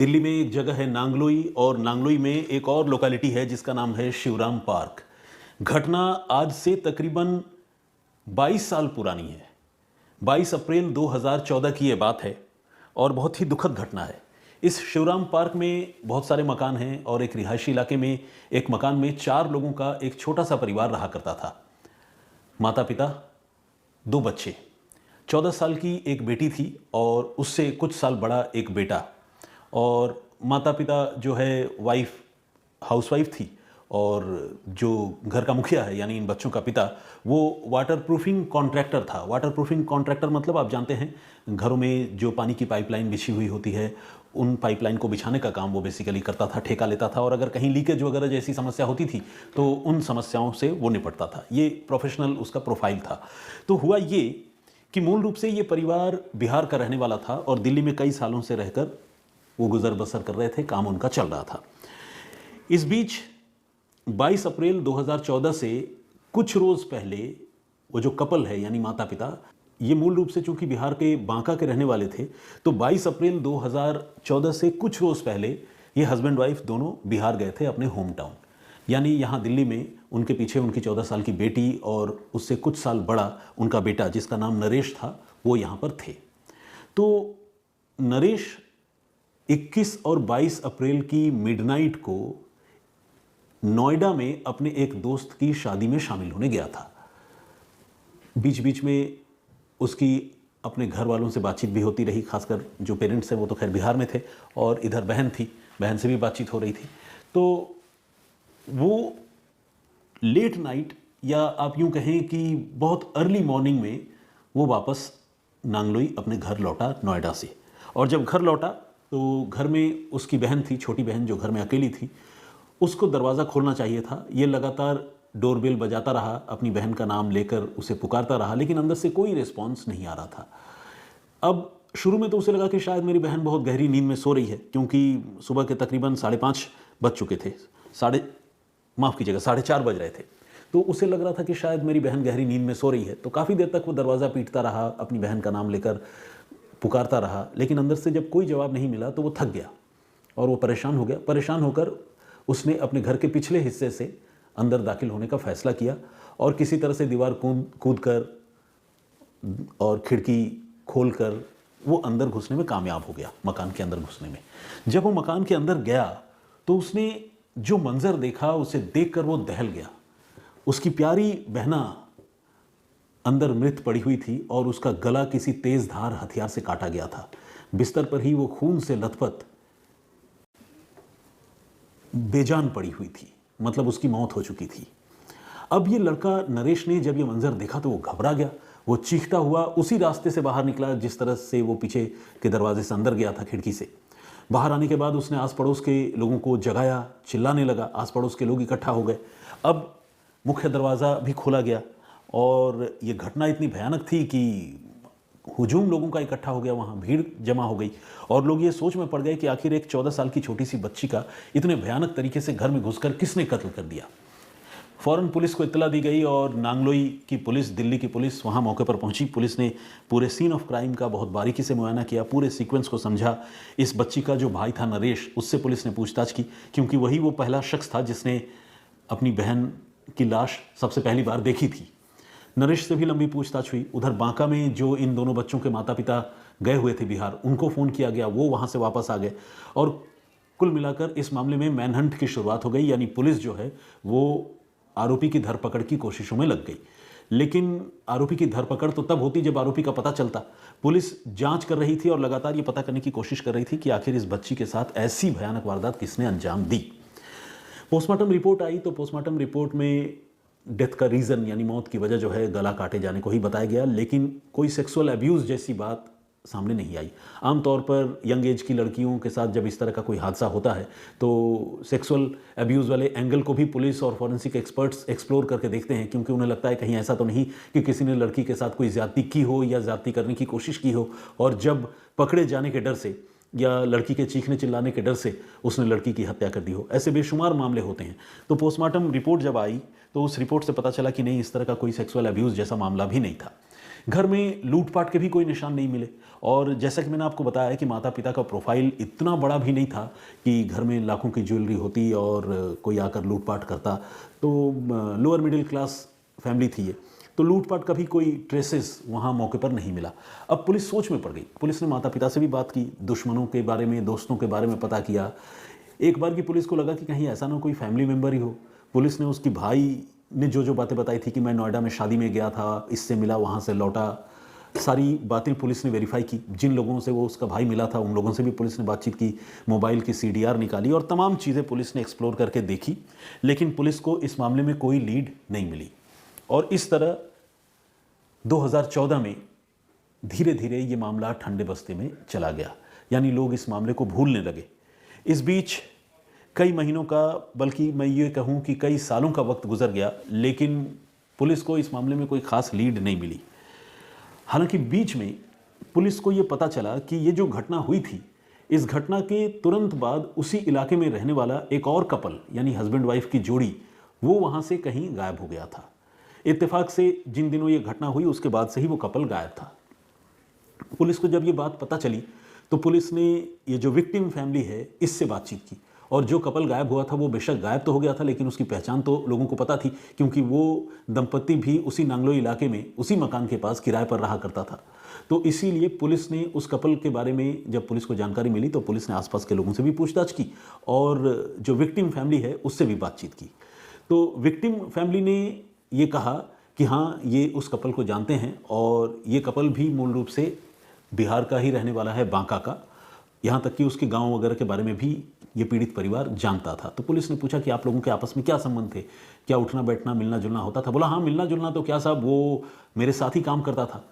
दिल्ली में एक जगह है नांगलोई और नांगलोई में एक और लोकेलिटी है जिसका नाम है शिवराम पार्क। घटना आज से तकरीबन 22 साल पुरानी है। 22 अप्रैल 2014 की ये बात है और बहुत ही दुखद घटना है। इस शिवराम पार्क में बहुत सारे मकान हैं और एक रिहायशी इलाके में एक मकान में 4 लोगों का एक छोटा सा परिवार रहा करता था। माता पिता, 2 बच्चे, 14 साल की एक बेटी थी और उससे कुछ साल बड़ा एक बेटा। और माता पिता जो है हाउसवाइफ थी और जो घर का मुखिया है यानी इन बच्चों का पिता, वो वाटरप्रूफिंग कॉन्ट्रैक्टर था। वाटरप्रूफिंग कॉन्ट्रैक्टर मतलब आप जानते हैं, घरों में जो पानी की पाइपलाइन बिछी हुई होती है उन पाइपलाइन को बिछाने का काम वो बेसिकली करता था, ठेका लेता था। और अगर कहीं लीकेज वगैरह जैसी समस्या होती थी तो उन समस्याओं से वो निपटता था। ये प्रोफेशनल उसका प्रोफाइल था। तो हुआ ये कि मूल रूप से ये परिवार बिहार का रहने वाला था और दिल्ली में कई सालों से रहकर वो गुजर बसर कर रहे थे, काम उनका चल रहा था। इस बीच 22 अप्रैल 2014 से कुछ रोज पहले वो जो कपल है यानी माता पिता, ये मूल रूप से चूंकि बिहार के बांका के रहने वाले थे, तो 22 अप्रैल 2014 से कुछ रोज पहले ये हस्बैंड वाइफ दोनों बिहार गए थे अपने होम टाउन। यानी यहाँ दिल्ली में उनके पीछे उनकी 14 साल की बेटी और उससे कुछ साल बड़ा उनका बेटा जिसका नाम नरेश था, वो यहाँ पर थे। तो नरेश 21 और 22 अप्रैल की मिडनाइट को नोएडा में अपने एक दोस्त की शादी में शामिल होने गया था। बीच बीच में उसकी अपने घर वालों से बातचीत भी होती रही, खासकर जो पेरेंट्स हैं वो तो खैर बिहार में थे और इधर बहन थी, बहन से भी बातचीत हो रही थी। तो वो लेट नाइट या आप यूं कहें कि बहुत अर्ली मॉर्निंग में वो वापस नांगलोई अपने घर लौटा नोएडा से। और जब घर लौटा तो घर में उसकी बहन थी, छोटी बहन जो घर में अकेली थी, उसको दरवाज़ा खोलना चाहिए था। ये लगातार डोरबेल बजाता रहा, अपनी बहन का नाम लेकर उसे पुकारता रहा, लेकिन अंदर से कोई रिस्पॉन्स नहीं आ रहा था। अब शुरू में तो उसे लगा कि शायद मेरी बहन बहुत गहरी नींद में सो रही है, क्योंकि सुबह के तकरीबन 5:30 बज चुके थे, 4:30 बज रहे थे। तो उसे लग रहा था कि शायद मेरी बहन गहरी नींद में सो रही है। तो काफ़ी देर तक वो दरवाज़ा पीटता रहा, अपनी बहन का नाम लेकर पुकारता रहा, लेकिन अंदर से जब कोई जवाब नहीं मिला तो वो थक गया और वो परेशान हो गया। परेशान होकर उसने अपने घर के पिछले हिस्से से अंदर दाखिल होने का फैसला किया और किसी तरह से दीवार कूद कर और खिड़की खोलकर वो अंदर घुसने में कामयाब हो गया, मकान के अंदर घुसने में। जब वो मकान के अंदर गया तो उसने जो मंजर देखा उसे देखकर वो दहल गया। उसकी प्यारी बहना अंदर मृत पड़ी हुई थी और उसका गला किसी तेज धार हथियार से काटा गया था। बिस्तर पर ही वो खून से लथपथ बेजान पड़ी हुई थी, मतलब उसकी मौत हो चुकी थी। अब ये लड़का नरेश ने जब ये मंजर देखा तो वो घबरा गया। वो चीखता हुआ उसी रास्ते से बाहर निकला जिस तरह से वो पीछे के दरवाजे से अंदर गया था, खिड़की से। बाहर आने के बाद उसने आस पड़ोस के लोगों को जगाया, चिल्लाने लगा। आस पड़ोस के लोग इकट्ठा हो गए। अब मुख्य दरवाज़ा भी खोला गया और ये घटना इतनी भयानक थी कि हुजूम लोगों का इकट्ठा हो गया, वहाँ भीड़ जमा हो गई और लोग ये सोच में पड़ गए कि आखिर एक 14 साल की छोटी सी बच्ची का इतने भयानक तरीके से घर में घुसकर किसने कत्ल कर दिया। फौरन पुलिस को इत्तला दी गई और नांगलोई की पुलिस, दिल्ली की पुलिस वहाँ मौके पर पहुंची। पुलिस ने पूरे सीन ऑफ क्राइम का बहुत बारीकी से मुआयना किया, पूरे सीक्वेंस को समझा। इस बच्ची का जो भाई था नरेश, उससे पुलिस ने पूछताछ की, क्योंकि वही वो पहला शख्स था जिसने अपनी बहन की लाश सबसे पहली बार देखी थी। नरेश से भी लंबी पूछताछ हुई। उधर बांका में जो इन दोनों बच्चों के माता पिता गए हुए थे बिहार, उनको फ़ोन किया गया, वो वहाँ से वापस आ गए और कुल मिलाकर इस मामले में मैनहंट की शुरुआत हो गई। यानी पुलिस जो है वो आरोपी की धरपकड़ की कोशिशों में लग गई। लेकिन आरोपी की धरपकड़ तो तब होती जब आरोपी का पता चलता। पुलिस जांच कर रही थी और लगातार ये पता करने की कोशिश कर रही थी कि आखिर इस बच्ची के साथ ऐसी भयानक वारदात किसने अंजाम दी। पोस्टमार्टम रिपोर्ट आई तो पोस्टमार्टम रिपोर्ट में डेथ का रीज़न यानी मौत की वजह जो है गला काटे जाने को ही बताया गया, लेकिन कोई सेक्सुअल अब्यूज़ जैसी बात सामने नहीं आई। आमतौर पर यंग एज की लड़कियों के साथ जब इस तरह का कोई हादसा होता है तो सेक्सुअल अब्यूज़ वाले एंगल को भी पुलिस और फॉरेंसिक एक्सपर्ट्स एक्सप्लोर करके देखते हैं, क्योंकि उन्हें लगता है कहीं ऐसा तो नहीं कि किसी ने लड़की के साथ कोई ज़्यादती की हो या ज़्यादती करने की कोशिश की हो और जब पकड़े जाने के डर से या लड़की के चीखने चिल्लाने के डर से उसने लड़की की हत्या कर दी हो। ऐसे बेशुमार मामले होते हैं। तो पोस्टमार्टम रिपोर्ट जब आई तो उस रिपोर्ट से पता चला कि नहीं, इस तरह का कोई सेक्सुअल अब्यूज़ जैसा मामला भी नहीं था। घर में लूटपाट के भी कोई निशान नहीं मिले। और जैसा कि मैंने आपको बताया कि माता पिता का प्रोफाइल इतना बड़ा भी नहीं था कि घर में लाखों की ज्वेलरी होती और कोई आकर लूटपाट करता। तो लोअर मिडिल क्लास फैमिली थी ये, तो लूटपाट का भी कोई ट्रेसेस वहाँ मौके पर नहीं मिला। अब पुलिस सोच में पड़ गई। पुलिस ने माता पिता से भी बात की, दुश्मनों के बारे में, दोस्तों के बारे में पता किया। एक बार की पुलिस को लगा कि कहीं ऐसा ना कोई फैमिली मेम्बर ही हो। पुलिस ने उसकी भाई ने जो बातें बताई थी कि मैं नोएडा में शादी में गया था, इससे मिला, वहाँ से लौटा, सारी बातें पुलिस ने वेरीफाई की। जिन लोगों से वो उसका भाई मिला था उन लोगों से भी पुलिस ने बातचीत की, मोबाइल की CDR निकाली और तमाम चीज़ें पुलिस ने एक्सप्लोर करके देखी। लेकिन पुलिस को इस मामले में कोई लीड नहीं मिली। और इस तरह 2014 में धीरे धीरे ये मामला ठंडे बस्ते में चला गया, यानी लोग इस मामले को भूलने लगे। इस बीच कई महीनों का, बल्कि मैं ये कहूँ कि कई सालों का वक्त गुजर गया, लेकिन पुलिस को इस मामले में कोई खास लीड नहीं मिली। हालांकि बीच में पुलिस को ये पता चला कि ये जो घटना हुई थी, इस घटना के तुरंत बाद उसी इलाके में रहने वाला एक और कपल, यानी हस्बैंड वाइफ की जोड़ी, वो वहाँ से कहीं गायब हो गया था। इत्तेफाक से जिन दिनों ये घटना हुई उसके बाद से ही वो कपल गायब था। पुलिस को जब ये बात पता चली तो पुलिस ने ये जो विक्टिम फैमिली है इससे बातचीत की। और जो कपल गायब हुआ था वो बेशक गायब तो हो गया था, लेकिन उसकी पहचान तो लोगों को पता थी, क्योंकि वो दंपत्ति भी उसी नांगलोई इलाके में उसी मकान के पास किराए पर रहा करता था। तो इसीलिए पुलिस ने उस कपल के बारे में, जब पुलिस को जानकारी मिली तो पुलिस ने आसपास के लोगों से भी पूछताछ की और जो विक्टिम फैमिली है उससे भी बातचीत की। तो विक्टिम फैमिली ने ये कहा कि हाँ, ये उस कपल को जानते हैं और ये कपल भी मूल रूप से बिहार का ही रहने वाला है, बांका का। यहाँ तक कि उसके गांव वगैरह के बारे में भी ये पीड़ित परिवार जानता था। तो पुलिस ने पूछा कि आप लोगों के आपस में क्या संबंध थे, क्या उठना बैठना मिलना जुलना होता था? बोला हाँ, मिलना जुलना तो क्या साहब, वो मेरे साथ ही काम करता था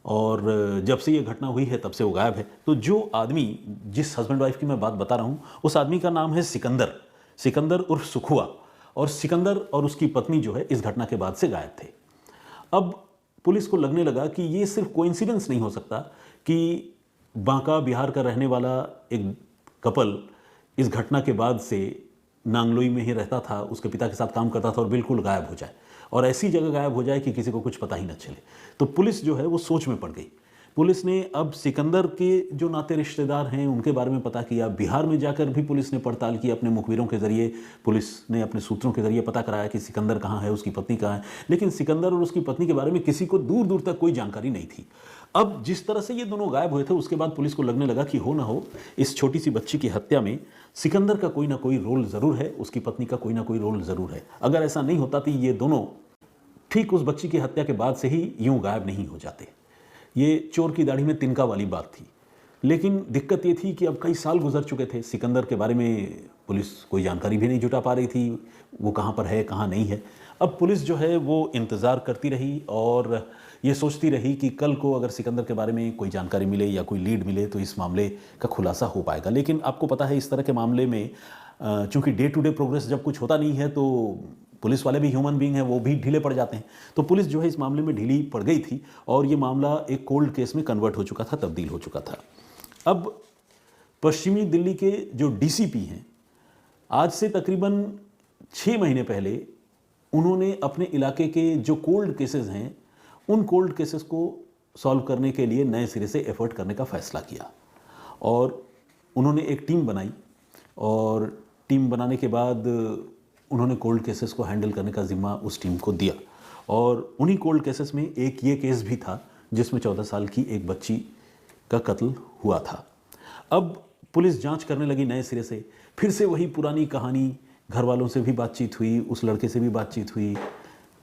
और जब से ये घटना हुई है तब से वो गायब है। तो जो आदमी, जिस हस्बैंड वाइफ की मैं बात बता रहा हूँ, उस आदमी का नाम है सिकंदर, सिकंदर उर्फ सुखुआ। और सिकंदर और उसकी पत्नी जो है इस घटना के बाद से गायब थे। अब पुलिस को लगने लगा कि ये सिर्फ कोइंसिडेंस नहीं हो सकता कि बांका बिहार का रहने वाला एक कपल इस घटना के बाद से नांगलोई में ही रहता था, उसके पिता के साथ काम करता था और बिल्कुल गायब हो जाए, और ऐसी जगह गायब हो जाए कि किसी को कुछ पता ही न चले। तो पुलिस जो है वो सोच में पड़ गई। पुलिस ने अब सिकंदर के जो नाते रिश्तेदार हैं उनके बारे में पता किया। बिहार में जाकर भी पुलिस ने पड़ताल की, अपने मुखबिरों के जरिए पुलिस ने अपने सूत्रों के जरिए पता कराया कि सिकंदर कहाँ है, उसकी पत्नी कहाँ है। लेकिन सिकंदर और उसकी पत्नी के बारे में किसी को दूर दूर तक कोई जानकारी नहीं थी। अब जिस तरह से ये दोनों गायब हुए थे, उसके बाद पुलिस को लगने लगा कि हो ना हो इस छोटी सी बच्ची की हत्या में सिकंदर का कोई ना कोई रोल ज़रूर है, उसकी पत्नी का कोई ना कोई रोल ज़रूर है। अगर ऐसा नहीं होता तो ये दोनों ठीक उस बच्ची की हत्या के बाद से ही यूं गायब नहीं हो जाते। ये चोर की दाढ़ी में तिनका वाली बात थी। लेकिन दिक्कत ये थी कि अब कई साल गुजर चुके थे, सिकंदर के बारे में पुलिस कोई जानकारी भी नहीं जुटा पा रही थी, वो कहाँ पर है कहाँ नहीं है। अब पुलिस जो है वो इंतज़ार करती रही और ये सोचती रही कि कल को अगर सिकंदर के बारे में कोई जानकारी मिले या कोई लीड मिले तो इस मामले का खुलासा हो पाएगा। लेकिन आपको पता है इस तरह के मामले में चूंकि डे टू डे प्रोग्रेस जब कुछ होता नहीं है तो पुलिस वाले भी ह्यूमन बीइंग हैं, वो भी ढीले पड़ जाते हैं। तो पुलिस जो है इस मामले में ढीली पड़ गई थी और ये मामला एक कोल्ड केस में कन्वर्ट हो चुका था, तब्दील हो चुका था। अब पश्चिमी दिल्ली के जो DCP हैं, आज से तकरीबन 6 महीने पहले उन्होंने अपने इलाके के जो कोल्ड केसेस हैं उन कोल्ड केसेस को सॉल्व करने के लिए नए सिरे से एफर्ट करने का फैसला किया और उन्होंने एक टीम बनाई और टीम बनाने के बाद उन्होंने कोल्ड केसेस को हैंडल करने का जिम्मा उस टीम को दिया। और उन्हीं कोल्ड केसेस में एक ये केस भी था जिसमें 14 साल की एक बच्ची का कत्ल हुआ था। अब पुलिस जांच करने लगी नए सिरे से, फिर से वही पुरानी कहानी, घर वालों से भी बातचीत हुई, उस लड़के से भी बातचीत हुई,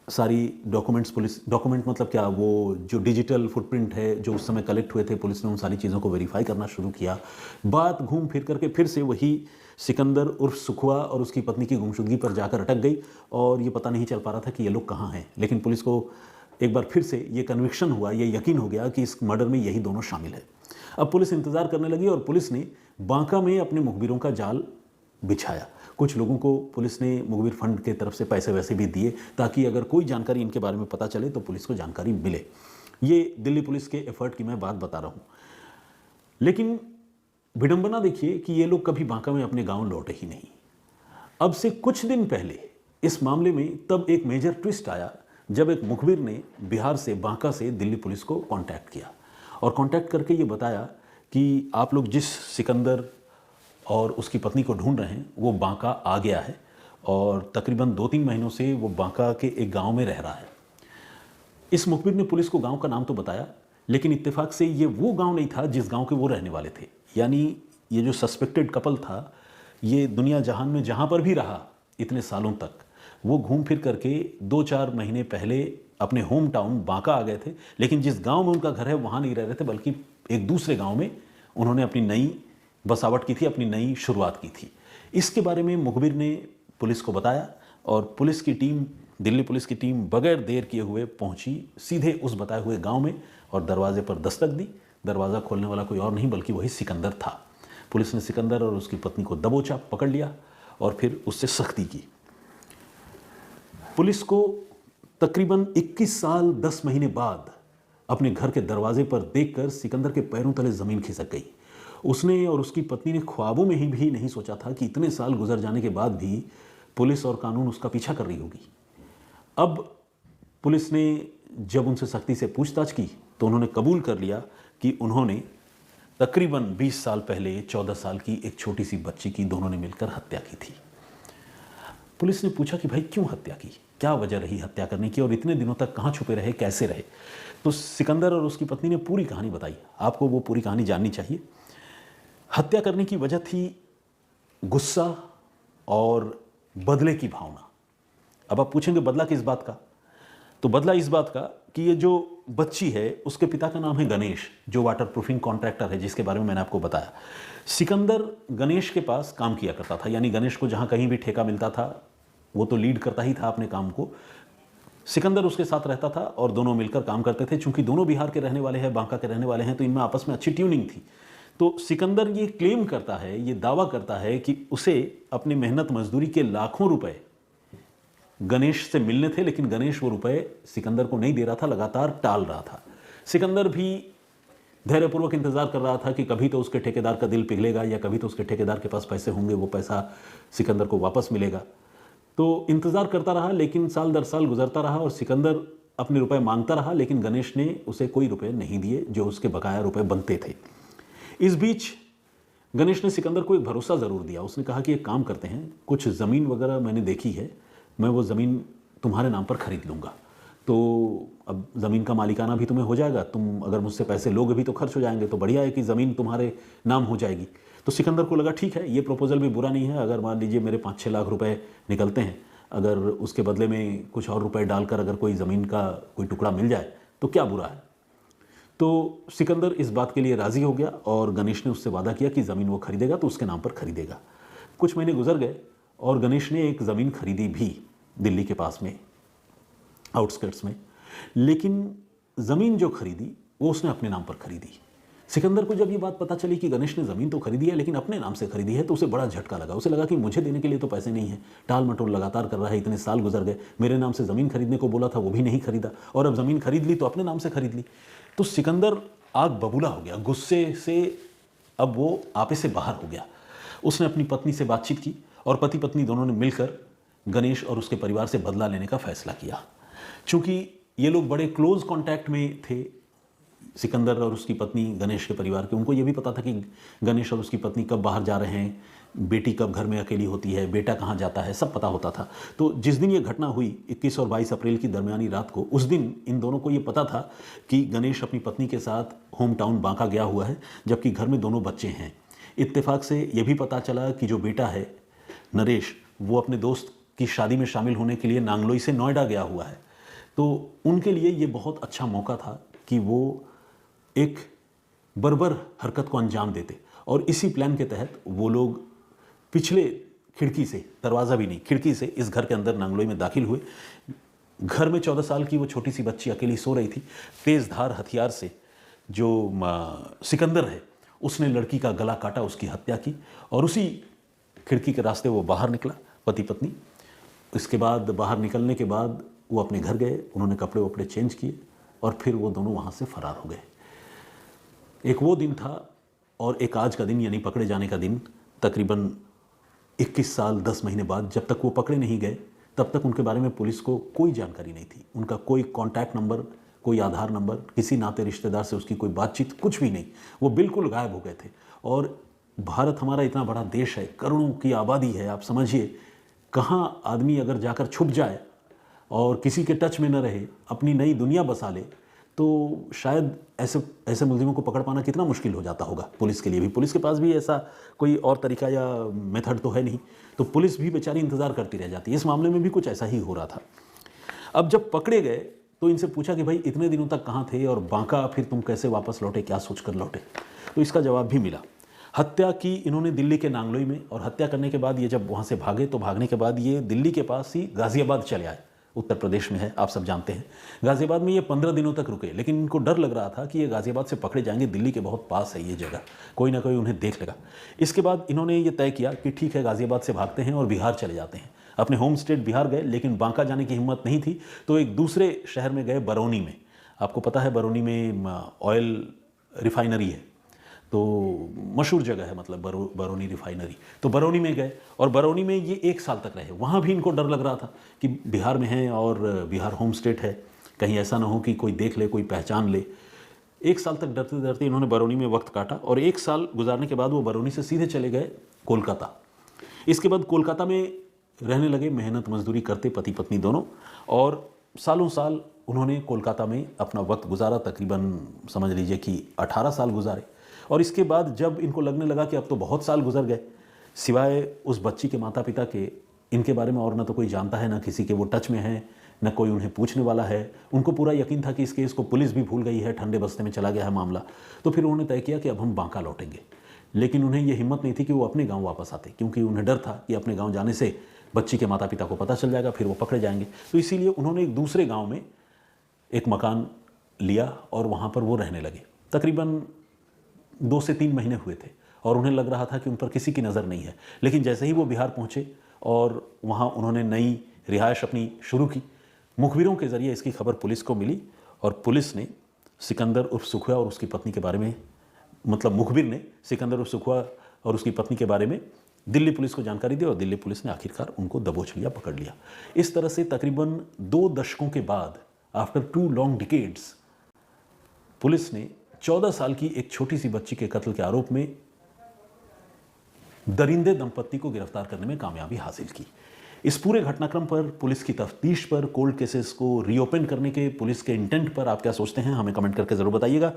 सारी डॉक्यूमेंट्स, पुलिस डॉक्यूमेंट मतलब क्या, वो जो डिजिटल फुटप्रिंट है जो उस समय कलेक्ट हुए थे, पुलिस ने उन सारी चीज़ों को वेरीफाई करना शुरू किया। बात घूम फिर करके फिर से वही सिकंदर उर्फ सुखुआ और उसकी पत्नी की गुमशुदगी पर जाकर अटक गई और ये पता नहीं चल पा रहा था कि ये लोग कहाँ हैं। लेकिन पुलिस को एक बार फिर से ये कन्विक्शन हुआ, ये यकीन हो गया कि इस मर्डर में यही दोनों शामिल है। अब पुलिस इंतज़ार करने लगी और पुलिस ने बांका में अपने मुखबिरों का जाल बिछाया। कुछ लोगों को पुलिस ने मुखबिर फंड के तरफ से पैसे वैसे भी दिए ताकि अगर कोई जानकारी इनके बारे में पता चले तो पुलिस को जानकारी मिले। ये दिल्ली पुलिस के एफर्ट की मैं बात बता रहा हूँ। लेकिन विडंबना देखिए कि ये लोग कभी बांका में अपने गांव लौटे ही नहीं। अब से कुछ दिन पहले इस मामले में तब एक मेजर ट्विस्ट आया जब एक मुखबिर ने बिहार से, बांका से दिल्ली पुलिस को कांटेक्ट किया और कांटेक्ट करके ये बताया कि आप लोग जिस सिकंदर और उसकी पत्नी को ढूंढ रहे हैं वो बांका आ गया है और तकरीबन 2-3 महीनों से वो बांका के एक गांव में रह रहा है। इस मुखबिर ने पुलिस को गांव का नाम तो बताया, लेकिन इत्तेफाक से ये वो गांव नहीं था जिस गांव के वो रहने वाले थे। यानी ये जो सस्पेक्टेड कपल था, ये दुनिया जहान में जहां पर भी रहा इतने सालों तक, वो घूम फिर करके 2-4 महीने पहले अपने होम टाउन बांका आ गए थे, लेकिन जिस गांव में उनका घर है वहां नहीं रह रहे थे, बल्कि एक दूसरे गांव में उन्होंने अपनी नई बसावट की थी, अपनी नई शुरुआत की थी। इसके बारे में मुखबिर ने पुलिस को बताया और पुलिस की टीम, दिल्ली पुलिस की टीम बगैर देर किए हुए पहुंची सीधे उस बताए हुए गांव में और दरवाजे पर दस्तक दी। दरवाज़ा खोलने वाला कोई और नहीं बल्कि वही सिकंदर था। पुलिस ने सिकंदर और उसकी पत्नी को दबोचा, पकड़ लिया और फिर उससे सख्ती की। पुलिस को तकरीबन 21 साल 10 महीने बाद अपने घर के दरवाजे पर देखकर सिकंदर के पैरों तले ज़मीन खिसक गई। उसने और उसकी पत्नी ने ख्वाबों में ही भी नहीं सोचा था कि इतने साल गुजर जाने के बाद भी पुलिस और कानून उसका पीछा कर रही होगी। अब पुलिस ने जब उनसे सख्ती से पूछताछ की तो उन्होंने कबूल कर लिया कि उन्होंने तकरीबन 20 साल पहले 14 साल की एक छोटी सी बच्ची की दोनों ने मिलकर हत्या की थी। पुलिस ने पूछा कि भाई क्यों हत्या की, क्या वजह रही हत्या करने की और इतने दिनों तक कहाँ छुपे रहे, कैसे रहे। तो सिकंदर और उसकी पत्नी ने पूरी कहानी बताई। आपको वो पूरी कहानी जाननी चाहिए। हत्या करने की वजह थी गुस्सा और बदले की भावना। अब आप पूछेंगे बदला किस बात का, तो बदला इस बात का कि ये जो बच्ची है उसके पिता का नाम है गणेश, जो वाटर प्रूफिंग कॉन्ट्रैक्टर है, जिसके बारे में मैंने आपको बताया। सिकंदर गणेश के पास काम किया करता था, यानी गणेश को जहां कहीं भी ठेका मिलता था वो तो लीड करता ही था अपने काम को। सिकंदर उसके साथ रहता था और दोनों मिलकर काम करते थे। चूंकि दोनों बिहार के रहने वाले हैं, बांका के रहने वाले हैं, तो इनमें आपस में अच्छी ट्यूनिंग थी। तो सिकंदर ये क्लेम करता है, ये दावा करता है कि उसे अपनी मेहनत मजदूरी के लाखों रुपए गणेश से मिलने थे, लेकिन गणेश वो रुपए सिकंदर को नहीं दे रहा था, लगातार टाल रहा था। सिकंदर भी धैर्यपूर्वक इंतजार कर रहा था कि कभी तो उसके ठेकेदार का दिल पिघलेगा या कभी तो उसके ठेकेदार के पास पैसे होंगे, वो पैसा सिकंदर को वापस मिलेगा। तो इंतजार करता रहा, लेकिन साल दर साल गुजरता रहा और सिकंदर अपने रुपए मांगता रहा, लेकिन गणेश ने उसे कोई रुपए नहीं दिए जो उसके बकाया रुपए बनते थे। इस बीच गणेश ने सिकंदर को एक भरोसा ज़रूर दिया। उसने कहा कि एक काम करते हैं, कुछ ज़मीन वगैरह मैंने देखी है, मैं वो ज़मीन तुम्हारे नाम पर खरीद लूँगा, तो अब ज़मीन का मालिकाना भी तुम्हें हो जाएगा, तुम अगर मुझसे पैसे लोगे भी तो खर्च हो जाएंगे, तो बढ़िया है कि ज़मीन तुम्हारे नाम हो जाएगी। तो सिकंदर को लगा ठीक है, ये प्रपोजल भी बुरा नहीं है। अगर मान लीजिए मेरे 5-6 लाख रुपए निकलते हैं, अगर उसके बदले में कुछ और रुपए डालकर अगर कोई ज़मीन का कोई टुकड़ा मिल जाए तो क्या बुरा है। तो सिकंदर इस बात के लिए राज़ी हो गया और गणेश ने उससे वादा किया कि ज़मीन वो खरीदेगा तो उसके नाम पर खरीदेगा। कुछ महीने गुजर गए और गणेश ने एक ज़मीन खरीदी भी दिल्ली के पास में, आउटस्कर्ट्स में, लेकिन ज़मीन जो खरीदी वो उसने अपने नाम पर खरीदी। सिकंदर को जब ये बात पता चली कि गणेश ने ज़मीन तो खरीदी है लेकिन अपने नाम से खरीदी है, तो उसे बड़ा झटका लगा। उसे लगा कि मुझे देने के लिए तो पैसे नहीं है, टाल मटोल लगातार कर रहा है, इतने साल गुजर गए, मेरे नाम से ज़मीन खरीदने को बोला था वो भी नहीं खरीदा, और अब ज़मीन खरीद ली तो अपने नाम से खरीद ली। तो सिकंदर आग बबूला हो गया, गुस्से से अब वो आपे से बाहर हो गया। उसने अपनी पत्नी से बातचीत की और पति पत्नी दोनों ने मिलकर गणेश और उसके परिवार से बदला लेने का फैसला किया। चूंकि ये लोग बड़े क्लोज कांटेक्ट में थे, सिकंदर और उसकी पत्नी गणेश के परिवार के, उनको ये भी पता था कि गणेश और उसकी पत्नी कब बाहर जा रहे हैं, बेटी कब घर में अकेली होती है, बेटा कहाँ जाता है, सब पता होता था। तो जिस दिन ये घटना हुई 21 और 22 अप्रैल की दरमियानी रात को, उस दिन इन दोनों को ये पता था कि गणेश अपनी पत्नी के साथ होम टाउन बांका गया हुआ है, जबकि घर में दोनों बच्चे हैं। इत्तेफाक से ये भी पता चला कि जो बेटा है नरेश, वो अपने दोस्त की शादी में शामिल होने के लिए नांगलोई से नोएडा गया हुआ है। तो उनके लिए ये बहुत अच्छा मौका था कि वो एक बर्बर हरकत को अंजाम देते, और इसी प्लान के तहत वो लोग पिछले खिड़की से, दरवाज़ा भी नहीं, खिड़की से इस घर के अंदर नांगलोई में दाखिल हुए। घर में 14 साल की वो छोटी सी बच्ची अकेली सो रही थी। तेज़ धार हथियार से जो सिकंदर है उसने लड़की का गला काटा, उसकी हत्या की, और उसी खिड़की के रास्ते वो बाहर निकला, पति पत्नी। इसके बाद बाहर निकलने के बाद वो अपने घर गए, उन्होंने कपड़े वपड़े चेंज किए और फिर वो दोनों वहाँ से फरार हो गए। एक वो दिन था और एक आज का दिन, यानी पकड़े जाने का दिन, तकरीबन 21 साल 10 महीने बाद। जब तक वो पकड़े नहीं गए तब तक उनके बारे में पुलिस को कोई जानकारी नहीं थी। उनका कोई कॉन्टैक्ट नंबर, कोई आधार नंबर, किसी नाते रिश्तेदार से उसकी कोई बातचीत, कुछ भी नहीं। वो बिल्कुल गायब हो गए थे। और भारत हमारा इतना बड़ा देश है, करोड़ों की आबादी है, आप समझिए कहाँ आदमी अगर जाकर छुप जाए और किसी के टच में न रहे, अपनी नई दुनिया बसा ले, तो शायद ऐसे मुलजिमों को पकड़ पाना कितना मुश्किल हो जाता होगा पुलिस के लिए भी। पुलिस के पास भी ऐसा कोई और तरीका या मेथड तो है नहीं, तो पुलिस भी बेचारी इंतज़ार करती रह जाती है। इस मामले में भी कुछ ऐसा ही हो रहा था। अब जब पकड़े गए तो इनसे पूछा कि भाई इतने दिनों तक कहाँ थे और बांका फिर तुम कैसे वापस लौटे, क्या सोच कर लौटे? तो इसका जवाब भी मिला। हत्या की इन्होंने दिल्ली के नांगलोई में, और हत्या करने के बाद ये जब वहाँ से भागे तो भागने के बाद ये दिल्ली के पास ही गाज़ियाबाद चले आए, उत्तर प्रदेश में है, आप सब जानते हैं। गाज़ियाबाद में ये 15 दिनों तक रुके, लेकिन इनको डर लग रहा था कि ये गाज़ियाबाद से पकड़े जाएंगे, दिल्ली के बहुत पास है ये जगह, कोई ना कोई उन्हें देख लेगा। इसके बाद इन्होंने ये तय किया कि ठीक है, गाज़ियाबाद से भागते हैं और बिहार चले जाते हैं। अपने होम स्टेट बिहार गए, लेकिन बांका जाने की हिम्मत नहीं थी, तो एक दूसरे शहर में गए, बरौनी में। आपको पता है बरौनी में ऑयल रिफाइनरी है, तो मशहूर जगह है, मतलब बरौनी रिफाइनरी। तो बरौनी में गए और बरौनी में ये 1 साल तक रहे। वहाँ भी इनको डर लग रहा था कि बिहार में हैं और बिहार होम स्टेट है, कहीं ऐसा ना हो कि कोई देख ले, कोई पहचान ले। 1 साल तक डरते डरते इन्होंने बरौनी में वक्त काटा और 1 साल गुजारने के बाद वो बरौनी से सीधे चले गए कोलकाता। इसके बाद कोलकाता में रहने लगे, मेहनत मजदूरी करते पति पत्नी दोनों, और सालों साल उन्होंने कोलकाता में अपना वक्त गुजारा। तकरीबन समझ लीजिए कि 18 साल गुजारे। और इसके बाद जब इनको लगने लगा कि अब तो बहुत साल गुजर गए, सिवाय उस बच्ची के माता पिता के, इनके बारे में और ना तो कोई जानता है, ना किसी के वो टच में है, ना कोई उन्हें पूछने वाला है। उनको पूरा यकीन था कि इस केस को पुलिस भी भूल गई है, ठंडे बस्ते में चला गया है मामला। तो फिर उन्होंने तय किया कि अब हम बांका लौटेंगे। लेकिन उन्हें यह हिम्मत नहीं थी कि वो अपने गाँव वापस आते, क्योंकि उन्हें डर था कि अपने गाँव जाने से बच्ची के माता पिता को पता चल जाएगा, फिर वो पकड़े जाएंगे। तो इसीलिए उन्होंने एक दूसरे गाँव में एक मकान लिया और वहाँ पर वो रहने लगे। तकरीबन 2 से 3 महीने हुए थे और उन्हें लग रहा था कि उन पर किसी की नज़र नहीं है। लेकिन जैसे ही वो बिहार पहुँचे और वहाँ उन्होंने नई रिहाइश अपनी शुरू की, मुखबिरों के ज़रिए इसकी खबर पुलिस को मिली और पुलिस ने सिकंदर उर्फ सुखुआ और उसकी पत्नी के बारे में, मतलब मुखबिर ने सिकंदर उर्फ सुखुआ और उसकी पत्नी के बारे में दिल्ली पुलिस को जानकारी दी और दिल्ली पुलिस ने आखिरकार उनको दबोच लिया, पकड़ लिया। इस तरह से तकरीबन 2 दशकों के बाद, आफ्टर 2 लॉन्ग डिकेड्स, पुलिस ने 14 साल की एक छोटी सी बच्ची के कत्ल के आरोप में दरिंदे दंपत्ति को गिरफ्तार करने में कामयाबी हासिल की। इस पूरे घटनाक्रम पर, पुलिस की तफ्तीश पर, कोल्ड केसेस को रीओपन करने के पुलिस के इंटेंट पर आप क्या सोचते हैं, हमें कमेंट करके जरूर बताइएगा।